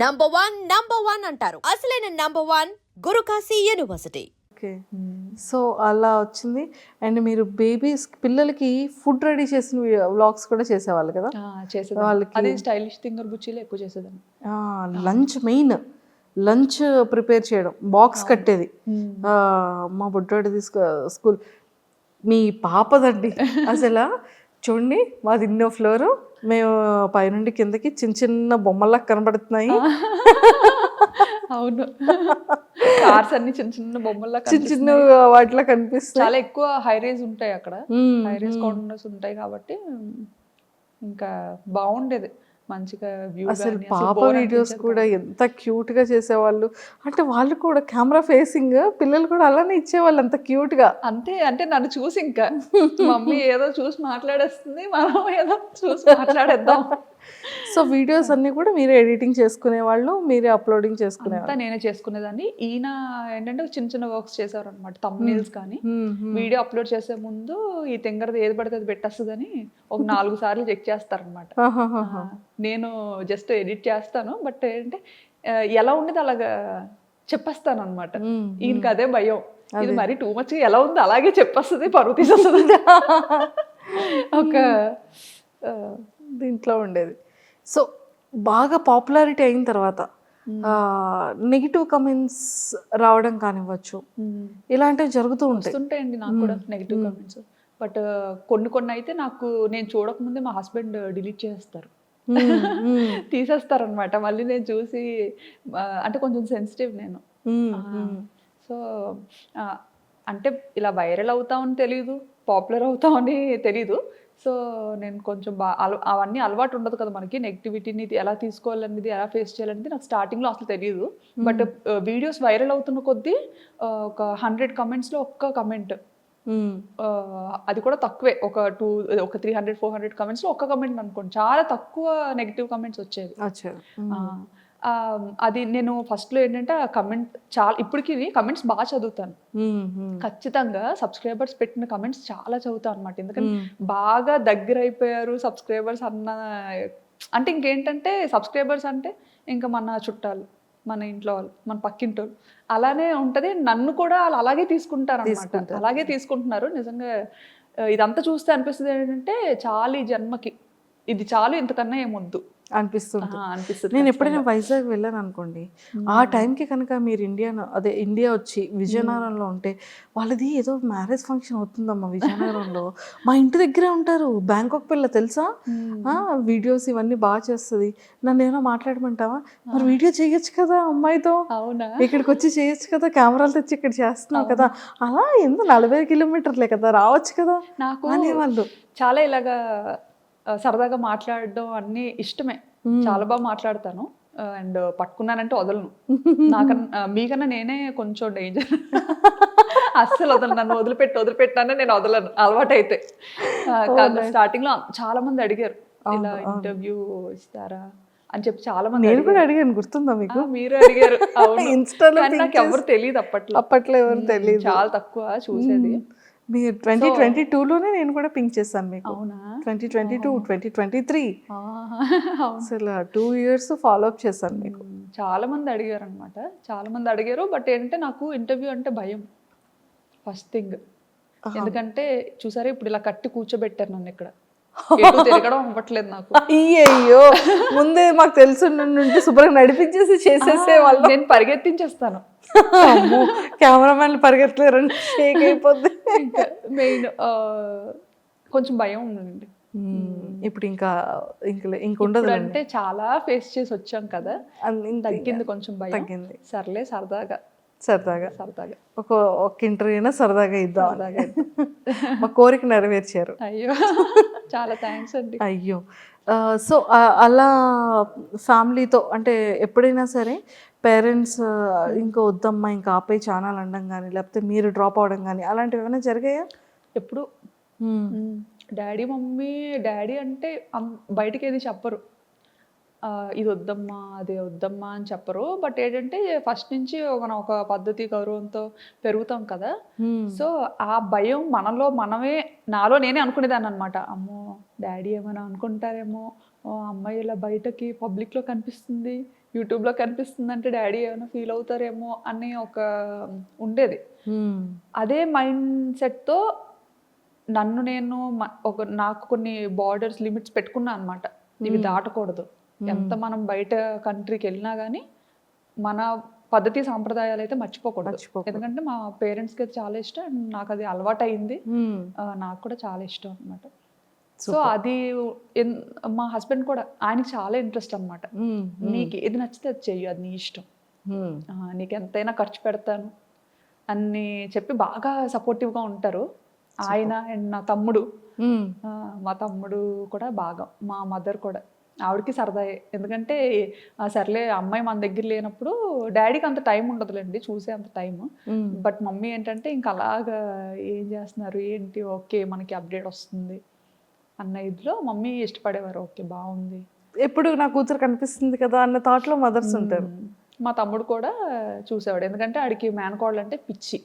Number one అంటారు. అసలైన number one Guru Kashi university. Okay. So అలా వచ్చింది. అండ్ మీరు పిల్లలకి ఫుడ్ రెడీ చేసిన వ్లాగ్స్ కూడా చేసేవాళ్ళు కదా చేసేదాన్ని. వాళ్ళకి? అదే స్టైలిష్ థింగర్ బుచ్చిలో ఎక్కువ చేసేదాన్ని. లంచ్ ప్రిపేర్ చేయడం, బాక్స్ కట్టేది. మా బుడ్డోడి స్కూల్, మీ పాపదండి అసలు చూడండి, మాది ఇన్నో ఫ్లోరు, మేము పైనుండి కిందకి చిన్న చిన్న బొమ్మల్లా కనబడుతున్నాయి. అవును, కార్స్ అన్ని చిన్న చిన్న బొమ్మల్లా చిన్న చిన్న వాటిలో కనిపిస్తాయి. చాలా ఎక్కువ హై రేజ్ ఉంటాయి అక్కడ, హై రేజ్ కార్నర్స్ ఉంటాయి కాబట్టి ఇంకా బాగుండేది మంచిగా వ్యూ. అసలు పాప వీడియోస్ కూడా ఎంత క్యూట్ గా చేసేవాళ్ళు. అంటే వాళ్ళు కూడా కెమెరా ఫేసింగ్, పిల్లలు కూడా అలానే ఇచ్చేవాళ్ళు అంత క్యూట్ గా. అంతే, అంటే నన్ను చూసి ఇంకా మమ్మీ ఏదో చూసి మాట్లాడేస్తుంది, మనం ఏదో చూసి మాట్లాడేద్దాం. సో వీడియోస్ అన్ని కూడా మీరే ఎడిటింగ్ చేసుకునేవాళ్ళు, మీరే అప్లోడింగ్ చేసుకునేవాళ్ళు? అంతా నేనే చేసుకునేదాన్ని. ఈయన ఏంటంటే చిన్న చిన్న వర్క్స్ చేసేవారు అనమాట, థంబ్నెయిల్స్ కానీ. వీడియో అప్లోడ్ చేసే ముందు ఈ తింగరది ఏది పడితే అది పెట్టేస్తుందని ఒక 4 సార్లు చెక్ చేస్తారనమాట. నేను జస్ట్ ఎడిట్ చేస్తాను, బట్ ఏంటంటే ఎలా ఉండేది అలాగా చెప్పేస్తాను అనమాట. ఈయనకి అదే భయం, ఇది మరి టూ మచ్ ఎలా ఉంది అలాగే చెప్పేస్తుంది, పరువు తీసేస్తుంది ఒక దీంట్లో ఉండేది. సో బాగా పాపులారిటీ అయిన తర్వాత నెగిటివ్ కమెంట్స్ రావడం కానివ్వచ్చు, ఇలాంటివి జరుగుతూ ఉంటాయండి. నాకు కూడా నెగిటివ్ కమెంట్స్, బట్ కొన్ని అయితే నాకు నేను చూడకముందే మా హస్బెండ్ డిలీట్ చేస్తారు, తీసేస్తారనమాట. మళ్ళీ నేను చూసి, అంటే కొంచెం సెన్సిటివ్ నేను. సో అంటే ఇలా వైరల్ అవుతామని తెలీదు, పాపులర్ అవుతామని తెలీదు. సో నేను కొంచెం అవన్నీ అలవాటు ఉండదు కదా మనకి, నెగిటివిటీని ఎలా తీసుకోవాలనేది, ఎలా ఫేస్ చేయాలనేది నాకు స్టార్టింగ్లో అసలు తెలియదు. బట్ వీడియోస్ వైరల్ అవుతున్న కొద్దీ ఒక 100 కమెంట్స్లో ఒక్క కమెంట్, అది కూడా తక్కువే, ఒక 300-400 కమెంట్స్లో ఒక్క కమెంట్ అనుకోండి, చాలా తక్కువ నెగిటివ్ కమెంట్స్ వచ్చేవి. అది నేను ఫస్ట్లో ఏంటంటే ఆ కమెంట్ చాలా, ఇప్పటికి కమెంట్స్ బాగా చదువుతాను ఖచ్చితంగా. సబ్స్క్రైబర్స్ పెట్టిన కమెంట్స్ చాలా చదువుతాను అనమాట, ఎందుకంటే బాగా దగ్గర అయిపోయారు సబ్స్క్రైబర్స్ అన్న. అంటే ఇంకేంటంటే సబ్స్క్రైబర్స్ అంటే ఇంకా మన చుట్టాలు, మన ఇంట్లో వాళ్ళు, మన పక్కింటి వాళ్ళు, అలానే ఉంటుంది. నన్ను కూడా వాళ్ళు అలాగే తీసుకుంటారు అనమాట, అలాగే తీసుకుంటున్నారు. నిజంగా ఇదంతా చూస్తే అనిపిస్తుంది ఏంటంటే చాలు, ఈ జన్మకి ఇది చాలు, ఇంతకన్నా ఏమొద్దు అనిపిస్తుంది. నేను ఎప్పుడైనా వైజాగ్ వెళ్ళాను అనుకోండి, ఆ టైంకి కనుక మీరు ఇండియా వచ్చి విజయనగరంలో ఉంటే, వాళ్ళది ఏదో మ్యారేజ్ ఫంక్షన్ అవుతుందమ్మా విజయనగరంలో, మా ఇంటి దగ్గరే ఉంటారు, బ్యాంకాక్ పిల్ల తెలుసా, వీడియోస్ ఇవన్నీ బాగా చేస్తుంది, నన్ను ఏమైనా మాట్లాడమంటావా, మరి వీడియో చేయొచ్చు కదా అమ్మాయితో, అవునా ఇక్కడికి వచ్చి చేయొచ్చు కదా, కెమెరాలు తెచ్చి ఇక్కడ చేస్తున్నావు కదా, అలా ఎందుకు 40 కిలోమీటర్లే కదా, రావచ్చు కదా నాకు అనేవాళ్ళు. చాలా ఇలాగా సరదాగా మాట్లాడడం అన్నీ ఇష్టమే, చాలా బాగా మాట్లాడతాను. అండ్ పట్టుకున్నానంటే వదలను, నాకన్నా మీకన్నా నేనే కొంచెం డేంజర్, అస్సలు వదలను, నన్ను వదిలిపెట్టానే నేను వదలను అలవాటైతే. స్టార్టింగ్ లో చాలా మంది అడిగారు ఇలా ఇంటర్వ్యూ ఇస్తారా అని చెప్పి, చాలా మంది. నేను కూడా అడిగాను, గుర్తుందా మీకు? మీరు అడిగారు, అవును. నాకు ఎవరు తెలియదు అప్పట్లో ఎవరు తెలియదు, చాలా తక్కువ చూసేది. మీరు 2022లోనే నేను కూడా పింక్ చేశాను మీకు. అవునా? 2022, 2023 అసలు 2 years ఫాలో అప్ చేశాను మీకు. చాలా మంది అడిగారు అనమాట, చాలా మంది అడిగారు. బట్ ఏంటంటే నాకు ఇంటర్వ్యూ అంటే భయం ఫస్ట్ థింగ్. ఎందుకంటే చూసారా, ఇప్పుడు ఇలా కట్టి కూర్చోబెట్టారు నన్ను ఇక్కడ, తిరగడం అవ్వట్లేదు నాకు. అయ్యో, ముందే మాకు తెలుసు నుండి శుభ్రంగా నడిపించేసి చేసేసే వాళ్ళు. నేను పరిగెత్తించేస్తాను, కెమెరామెన్లు పరిగెత్తలేరండి, షేక్ అయిపోద్ది. ఇంకా మెయిన్ కొంచెం భయం ఉందండి. ఇప్పుడు ఇంకా ఉండదు అంటే చాలా ఫేస్ చేసి వచ్చాం కదా, తగ్గింది కొంచెం భయం, తగ్గింది. సర్లే సరదాగా ఒక ఇంటర్వ్యూ అయినా సరదాగా ఇద్దాం, మా కోరిక నెరవేర్చారు. అయ్యో, చాలా థ్యాంక్స్ అండి. అయ్యో, సో అలా ఫ్యామిలీతో అంటే ఎప్పుడైనా సరే పేరెంట్స్ ఇంకా వద్దమ్మా ఇంకా ఆపే ఛానల్ అనడం కానీ, లేకపోతే మీరు డ్రాప్ అవడం కానీ, అలాంటివి ఏమైనా జరిగాయా? ఎప్పుడు డాడీ అంటే బయటకి ఏది చెప్పరు, ఇది వద్దమ్మా అదే వద్దమ్మా అని చెప్పరు. బట్ ఏంటంటే ఫస్ట్ నుంచి ఒక పద్ధతి గౌరవంతో పెరుగుతాం కదా, సో ఆ భయం నాలో నేనే అనుకునేదాన్ని అనమాట. అమ్మో డాడీ ఏమైనా అనుకుంటారేమో, అమ్మాయి ఇలా బయటకి పబ్లిక్లో కనిపిస్తుంది, యూట్యూబ్లో కనిపిస్తుందంటే డాడీ ఏమైనా ఫీల్ అవుతారేమో అని ఒక ఉండేది. అదే మైండ్ సెట్తో నన్ను నేను నాకు కొన్ని బార్డర్స్ లిమిట్స్ పెట్టుకున్నా అనమాట. ఇవి దాటకూడదు. ఎంత మనం బయట కంట్రీకి వెళ్ళినా కానీ మన పద్ధతి సాంప్రదాయాలు అయితే మర్చిపోకూడదు. ఎందుకంటే మా పేరెంట్స్కి అది చాలా ఇష్టం అండ్ నాకు అది అలవాటు అయింది. నాకు కూడా చాలా ఇష్టం అనమాట. సో అది మా హస్బెండ్ కూడా ఆయనకి చాలా ఇంట్రెస్ట్ అనమాట. నీకు ఏది నచ్చితే అది చెయ్యి, అది నీ ఇష్టం, నీకు ఎంతైనా ఖర్చు పెడతాను అని చెప్పి బాగా సపోర్టివ్గా ఉంటారు ఆయన. అండ్ నా తమ్ముడు, మా తమ్ముడు కూడా బాగా, మా మదర్ కూడా, ఆవిడకి సరదాయే. ఎందుకంటే సర్లే అమ్మాయి మన దగ్గర లేనప్పుడు డాడీకి అంత టైం ఉండదులేండి చూసే అంత టైం. బట్ మమ్మీ ఏంటంటే ఇంకా అలాగా ఏం చేస్తున్నారు ఏంటి, ఓకే మనకి అప్డేట్ వస్తుంది అన్న ఇదిలో మమ్మీ ఇష్టపడేవారు. ఓకే బాగుంది, ఎప్పుడు నా కూతురు కనిపిస్తుంది కదా అన్న థాట్లో మదర్స్ ఉంటారు. మా తమ్ముడు కూడా చూసేవాడు. ఎందుకంటే ఆడికి మేనకోడలు అంటే పిచ్చి,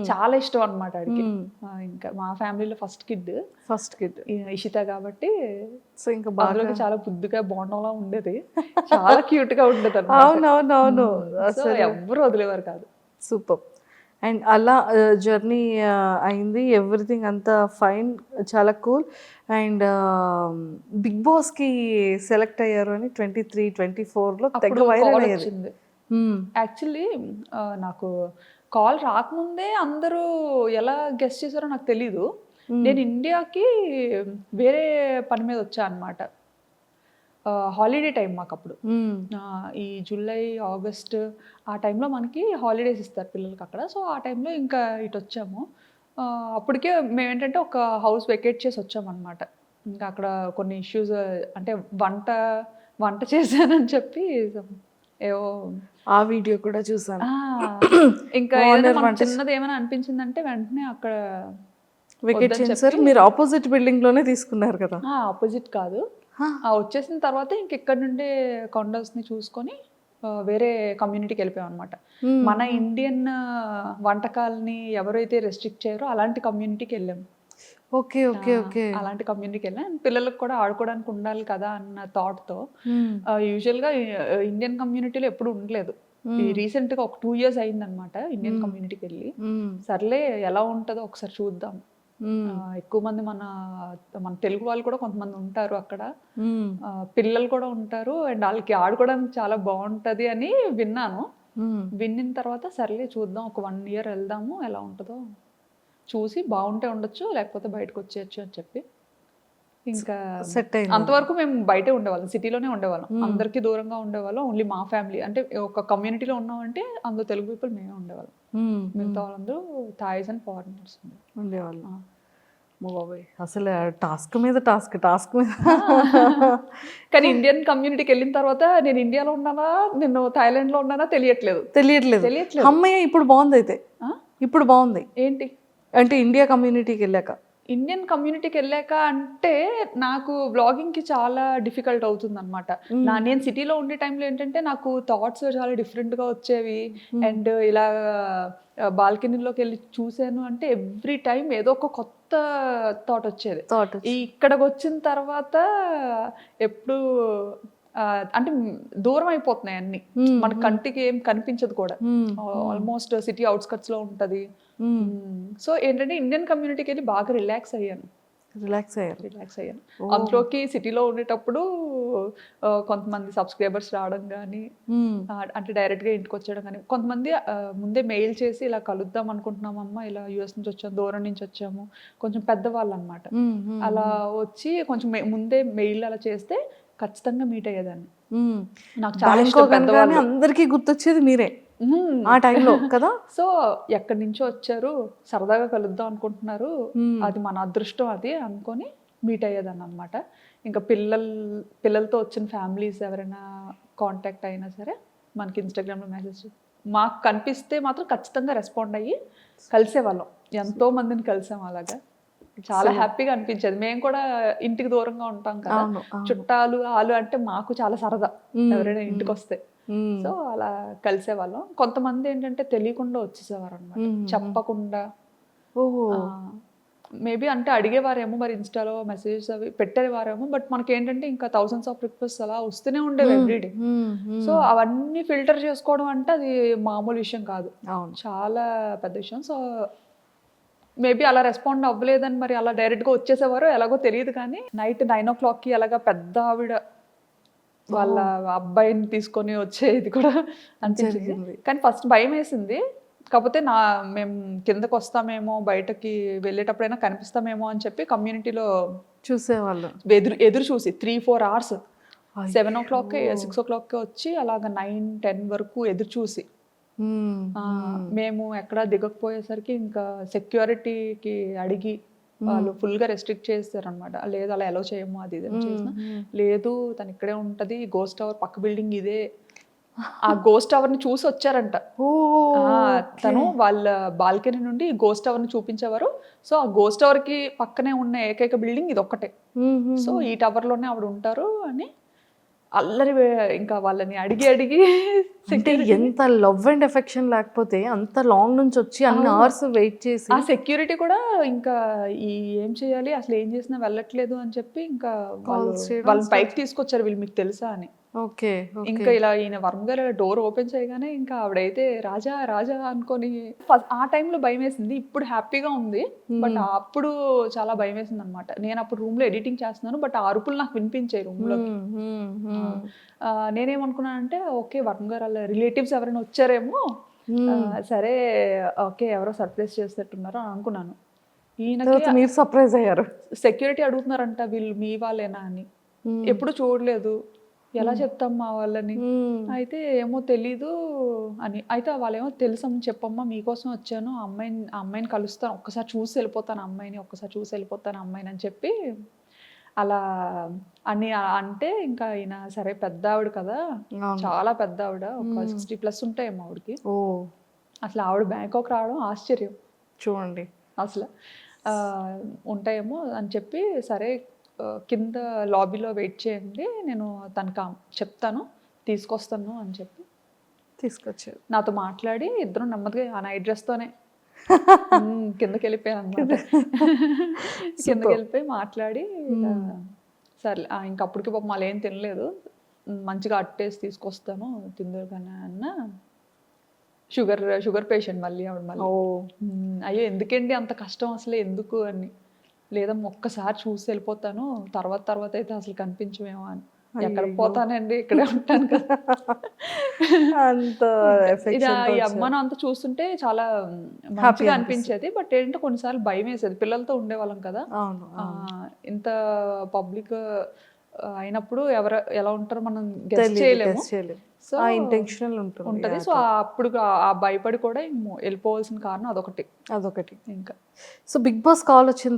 చాలా ఇష్టం అనమాట ఆడికి. ఇంకా మా ఫ్యామిలీలో ఫస్ట్ కిడ్ ఇషిత కాబట్టి సో ఇంకా బాగా చాలా బుద్ధిగా బోండంలా ఉండేది, చాలా క్యూట్ గా ఉండేది అనమాట. అవునవునవును, సో ఎవ్వరు వదిలేవారు కాదు. సూపర్. అండ్ అలా జర్నీ అయింది, ఎవ్రీథింగ్ అంతా ఫైన్, చాలా కూల్. అండ్ బిగ్ బాస్కి సెలెక్ట్ అయ్యారు అని 23-24లో తెగ వైరల్ అయ్యింది. యాక్చువల్లీ నాకు కాల్ రాకముందే అందరూ ఎలా గెస్ట్ చేశారో నాకు తెలీదు. నేను ఇండియాకి వేరే పని మీద వచ్చా అనమాట. హాలిడే టైం మాకు అప్పుడు, ఈ జూలై ఆగస్ట్ ఆ టైంలో మనకి హాలిడేస్ ఇస్తారు పిల్లలకి అక్కడ. సో ఆ టైంలో ఇంకా ఇటు వచ్చాము. అప్పటికే మేమేంటంటే ఒక హౌస్ వెకేట్ చేసి వచ్చామన్నమాట. ఇంకా అక్కడ కొన్ని ఇష్యూస్, అంటే వంట చేశానని చెప్పి ఏవో, ఆ వీడియో కూడా చూసాను. ఇంకా చిన్నది ఏమైనా అనిపించిందంటే వెంటనే అక్కడ వెకేట్ చేశారు. మీరు ఆపోజిట్ బిల్డింగ్ లోనే తీసుకున్నారు కదా? ఆపోజిట్ కాదు, వచ్చేసిన తర్వాత ఇంక ఇక్కడ నుండే కొండల్స్ని చూసుకొని వేరే కమ్యూనిటీకి వెళ్ళిపోయాం అనమాట. మన ఇండియన్ వంటకాలని ఎవరైతే రెస్ట్రిక్ట్ చేయరో అలాంటి కమ్యూనిటీకి వెళ్ళాము. Okay okay okay. అలాంటి కమ్యూనిటీకి వెళ్ళాం. పిల్లలకు కూడా ఆడుకోవడానికి ఉండాలి కదా అన్న థాట్తో. యూజువల్గా ఇండియన్ కమ్యూనిటీలో ఎప్పుడు ఉండలేదు. రీసెంట్గా ఒక 2 years అయిందనమాట ఇండియన్ కమ్యూనిటీకి వెళ్ళి. సర్లే ఎలా ఉంటుందో ఒకసారి చూద్దాం. ఎక్కువ మంది మన తెలుగు వాళ్ళు కూడా కొంతమంది ఉంటారు అక్కడ, పిల్లలు కూడా ఉంటారు అండ్ వాళ్ళకి ఆడుకోవడానికి చాలా బాగుంటది అని విన్నాను. విన్న తర్వాత సర్లే చూద్దాం, ఒక 1 year వెళ్దాము, ఎలా ఉంటుందో చూసి బాగుంటే ఉండొచ్చు లేకపోతే బయటకు వచ్చేయచ్చు అని చెప్పి ఇంకా సెట్ అయింది. అంతవరకు మేము బయటే ఉండేవాళ్ళం, సిటీలోనే ఉండేవాళ్ళం, అందరికీ దూరంగా ఉండేవాళ్ళం. ఓన్లీ మా ఫ్యామిలీ, అంటే ఒక కమ్యూనిటీలో ఉన్నామంటే అందులో తెలుగు పీపుల్ మేమే ఉండేవాళ్ళం. మిగతా వాళ్ళందరూ థాయిస్ అండ్ ఫారినర్స్ ఉండేవాళ్ళం. బాబాయ్ అసలు టాస్క్ మీద టాస్క్ మీద. కానీ ఇండియన్ కమ్యూనిటీకి వెళ్ళిన తర్వాత నేను ఇండియాలో ఉన్నానా నేను థాయిలాండ్లో ఉన్నానా తెలియట్లేదు. అమ్మయ్య ఇప్పుడు బాగుంది. అయితే ఇప్పుడు బాగుంది ఏంటి అంటే ఇండియా కమ్యూనిటీకి వెళ్ళాక, ఇండియన్ కమ్యూనిటీకి వెళ్ళాక అంటే నాకు బ్లాగింగ్కి చాలా డిఫికల్ట్ అవుతుంది అనమాట. నేను సిటీలో ఉండే టైంలో ఏంటంటే నాకు థాట్స్ చాలా డిఫరెంట్గా వచ్చేవి. అండ్ ఇలా బాల్కనీలోకి వెళ్ళి చూసాను అంటే ఎవ్రీ టైం ఏదో ఒక కొత్త థాట్ వచ్చేది. ఇక్కడికి వచ్చిన తర్వాత ఎప్పుడు అంటే దూరం అయిపోతున్నాయి అన్ని, మన కంటికి ఏం కనిపించదు కూడా. ఆల్మోస్ట్ సిటీ అవుట్స్కట్స్ లో ఉంటది. సో ఏంటంటే ఇండియన్ కమ్యూనిటీకి వెళ్ళి బాగా రిలాక్స్ అయ్యాను. అందులోకి సిటీలో ఉండేటప్పుడు కొంతమంది సబ్స్క్రైబర్స్ రావడం కానీ, అంటే డైరెక్ట్గా ఇంటికి వచ్చేయడం కానీ, కొంతమంది ముందే మెయిల్ చేసి ఇలా కలుద్దాం అనుకుంటున్నామమ్మా, ఇలా యూఎస్ నుంచి వచ్చాము, దూరం నుంచి వచ్చాము, కొంచెం పెద్దవాళ్ళు అనమాట. అలా వచ్చి కొంచెం ముందే మెయిల్ అలా చేస్తే ఖచ్చితంగా మీట్ అయ్యేదాన్ని. నాకు చాలా ఇష్టం పెద్దవాళ్ళు. అందరికీ గుర్తొచ్చేది మీరే ఆ టైంలో కదా. సో ఎక్కడి నుంచో వచ్చారు, సరదాగా కలుద్దాం అనుకుంటున్నారు, అది మన అదృష్టం అది అనుకొని మీట్ అయ్యేదాన్ని అనమాట. ఇంకా పిల్లలతో వచ్చిన ఫ్యామిలీస్ ఎవరైనా కాంటాక్ట్ అయినా సరే మనకి ఇన్స్టాగ్రామ్లో మెసేజ్ మాకు కనిపిస్తే మాత్రం ఖచ్చితంగా రెస్పాండ్ అయ్యి కలిసేవాళ్ళం. ఎంతో మందిని కలిసాం అలాగా. చాలా హ్యాపీగా అనిపించేది. మేము కూడా ఇంటికి దూరంగా ఉంటాం కదా, చుట్టాలు ఆలు అంటే మాకు చాలా సరదా ఎవరైనా ఇంటికి వస్తే. సో అలా కలిసేవాళ్ళం. కొంతమంది ఏంటంటే తెలియకుండా వచ్చేసేవారు అనమాట, చెప్పకుండా. మేబీ అంటే అడిగేవారేమో మరి ఇన్స్టాలో మెసేజెస్ అవి పెట్టేవారేమో, బట్ మనకి ఏంటంటే ఇంకా థౌసండ్స్ ఆఫ్ రిక్వెస్ట్ అలా వస్తూనే ఉండేవి ఎవ్రీడే. సో అవన్నీ ఫిల్టర్ చేసుకోవడం అంటే అది మామూలు విషయం కాదు, అవును. చాలా పెద్ద విషయం. సో మేబీ అలా రెస్పాండ్ అవ్వలేదని మరి అలా డైరెక్ట్గా వచ్చేసేవారో ఎలాగో తెలియదు, కానీ నైట్ 9 o'clockకి అలాగా పెద్ద ఆవిడ వాళ్ళ అబ్బాయిని తీసుకొని వచ్చేది కూడా అనిపించింది. జరిగింది. కానీ ఫస్ట్ భయం వేసింది, కాకపోతే మేము కిందకు వస్తామేమో, బయటకి వెళ్ళేటప్పుడైనా కనిపిస్తామేమో అని చెప్పి కమ్యూనిటీలో చూసేవాళ్ళు. ఎదురు చూసి 3-4 hours 7 o'clock 6 o'clock వచ్చి అలాగ 9-10 వరకు ఎదురు చూసి మేము ఎక్కడా దిగకపోయేసరికి ఇంకా సెక్యూరిటీకి అడిగి వాళ్ళు ఫుల్గా రెస్ట్రిక్ట్ చేస్తారనమాట. లేదు అలా ఎలా చేయము అది ఇది అని చేసిన, లేదు తను ఇక్కడే ఉంటది, గోస్ట్ టవర్ పక్క బిల్డింగ్ ఇదే. ఆ గోస్ట్ టవర్ ని చూసి వచ్చారంట. తను వాళ్ళ బాల్కనీ నుండి గోస్ట్ టవర్ ని చూపించేవారు. సో ఆ గోస్ట్ టవర్ కి పక్కనే ఉన్న ఏకైక బిల్డింగ్ ఇది ఒక్కటే. సో ఈ టవర్ లోనే ఆవిడ ఉంటారు అని అల్లరి ఇంకా వాళ్ళని అడిగి అంటే ఎంత లవ్ అండ్ ఎఫెక్షన్ లేకపోతే అంత లాంగ్ నుంచి వచ్చి అన్ని అవర్స్ వెయిట్ చేసి ఆ సెక్యూరిటీ కూడా ఇంకా ఏం చేయాలి అసలు ఏం చేసినా వెళ్ళట్లేదు అని చెప్పి ఇంకా వాళ్ళని పైకి తీసుకొచ్చారు, వీళ్ళు మీకు తెలుసా అని. ఓకే. ఇంకా ఇలా ఈయన వర్మ గారు డోర్ ఓపెన్ చేయగానే ఇంకా ఆవిడైతే రాజా రాజా అనుకొని ఆ టైంలో భయం వేసింది. ఇప్పుడు హ్యాపీగా ఉంది, బట్ అప్పుడు చాలా భయం వేసింది అనమాట. నేను అప్పుడు రూమ్ లో ఎడిటింగ్ చేస్తున్నాను, బట్ ఆ అరుపులు నాకు వినిపించాయి రూమ్ లో. నేనేమనుకున్నానంటే ఓకే వర్మ గారు వాళ్ళ రిలేటివ్స్ ఎవరైనా వచ్చారేమో, సరే ఓకే ఎవరో సర్ప్రైజ్ చేసేట్టున్నారో అని అనుకున్నాను. ఈయనకి మీరు సర్ప్రైజ్ అయ్యారు. సెక్యూరిటీ అడుగుతున్నారంట వీళ్ళు మీ వాళ్ళేనా అని, ఎప్పుడు చూడలేదు, ఎలా చెప్తాం మా వాళ్ళని. అయితే ఏమో తెలీదు అని. అయితే వాళ్ళేమో తెలుసని చెప్పమ్మా, మీకోసం వచ్చాను, అమ్మాయిని కలుస్తాను, ఒక్కసారి చూసి వెళ్ళిపోతాను అమ్మాయిని, ఒక్కసారి చూసి వెళ్ళిపోతాను అమ్మాయిని అని చెప్పి అలా అని అంటే ఇంకా ఆయన సరే పెద్ద ఆవిడ కదా, చాలా పెద్ద ఆవిడ, ఒక 60+ ఉంటాయేమో ఆవిడకి. అసలు ఆవిడ బ్యాంకాక్ రావడం ఆశ్చర్యం చూడండి అసలు. ఉంటాయేమో అని చెప్పి సరే కింద లాబీలో వెయిట్ చేయండి, నేను తనకు చెప్తాను తీసుకొస్తాను అని చెప్పి తీసుకొచ్చారు. నాతో మాట్లాడి ఇద్దరం నెమ్మదిగా ఆ నైట్ డ్రెస్తోనే కిందకి వెళ్ళిపోయాను అనమాట. కిందకి వెళ్ళిపోయి మాట్లాడి సరే ఇంకప్పటికి పాపం మళ్ళీ ఏం తినలేదు, మంచిగా అట్టేసి తీసుకొస్తాను తిందరు కానీ అన్న. షుగర్ పేషెంట్ మళ్ళీ ఆవిడ మళ్ళీ. అయ్యో ఎందుకండి అంత కష్టం అసలు ఎందుకు అని. లేదమ్మా ఒక్కసారి చూసి వెళ్ళిపోతాను, తర్వాత అయితే అసలు కనిపించమేమో అని. ఎక్కడ పోతానండి ఇక్కడే ఉంటాను కదా. అంత ఈ అమ్మను అంతా చూస్తుంటే చాలా మంచిగా అనిపించేది, బట్ ఏంటంటే కొన్నిసార్లు భయం వేసేది. పిల్లలతో ఉండేవాళ్ళం కదా, ఇంత పబ్లిక్ అయినప్పుడు ఎవరు ఎలా ఉంటారో మనం గెస్ట్ చేయలేము. సో ఇంటెన్షనల్ ఉంటుంది. సో అప్పుడు ఆ భయపడి కూడా వెళ్ళిపోవాల్సిన కారణం అదొకటి. అదొకటి. ఇంకా సో బిగ్ బాస్ కాల్ వచ్చిన